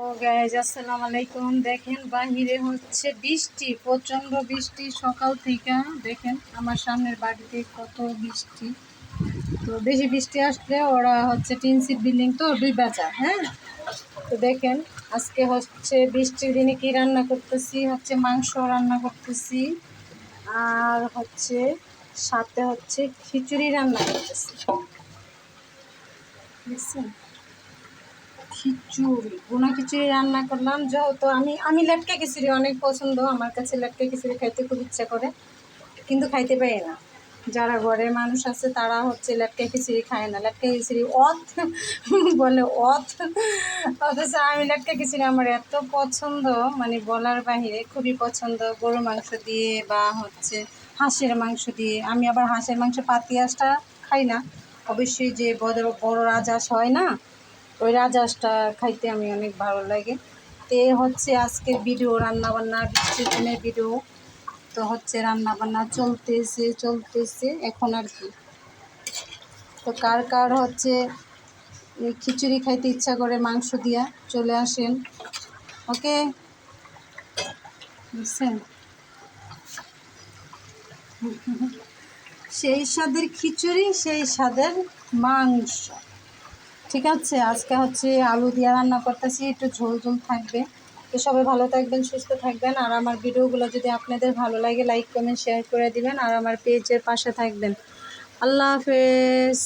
ও guys আসসালামু আলাইকুম। দেখেন বাহিরে হচ্ছে বৃষ্টি, প্রচণ্ড বৃষ্টি সকাল থেকে। দেখেন আমার সামনের বাড়িতে কত বৃষ্টি। তো বেশি বৃষ্টি আসলে ওরা হচ্ছে টিনসিট বিল্ডিং তো ডুইবা যায়। হ্যাঁ, তো দেখেন আজকে হচ্ছে বৃষ্টির দিনে কি রান্না করতেছি, হচ্ছে মাংস রান্না করতেছি আর হচ্ছে সাথে হচ্ছে খিচুড়ি রান্না করতেছি। বুঝছেন, খিচুড়ি ভুনা খিচুড়ি রান্না করলাম। যেহেতু আমি লেটকা খিচুড়ি অনেক পছন্দ, আমার কাছে লেটকা খিচুড়ি খাইতে খুব ইচ্ছা করে, কিন্তু খাইতে পারি না। যারা ঘরের মানুষ আছে তারা হচ্ছে লেটকা খিচুড়ি খায় না, লেটকা খিচুড়ি অথ বলে অথ। অথচ আমি লেটকা খিচুড়ি আমার এত পছন্দ, মানে বলার বাহিরে খুবই পছন্দ। গরুর মাংস দিয়ে বা হচ্ছে হাঁসের মাংস দিয়ে। আমি আবার হাঁসের মাংস পাতিয়াসটা খাই না, অবশ্যই যে বড় বড় রাজহাঁস হয় না, ওই রাজহাঁসটা খাইতে আমি অনেক ভালো লাগে। তো হচ্ছে আজকের ভিডিও রান্নাবান্না, বৃষ্টির দিনের ভিডিও। তো হচ্ছে রান্নাবান্না চলতেছে এখন আর কি। তো কার কার হচ্ছে খিচুড়ি খাইতে ইচ্ছা করে মাংস দিয়া, চলে আসেন। ওকে, বুঝছেন, সেই স্বাদের খিচুড়ি, সেই স্বাদের মাংস। ঠিক আছে, আজকে হচ্ছে আলু দিয়ে রান্না করতেছি, একটু ঝোল ঝোল থাকবে। তো সবাই ভালো থাকবেন, সুস্থ থাকবেন। আর আমার ভিডিওগুলো যদি আপনাদের ভালো লাগে লাইক কমেন্ট শেয়ার করে দিবেন, আর আমার পেজের পাশে থাকবেন। আল্লাহ হাফেজ।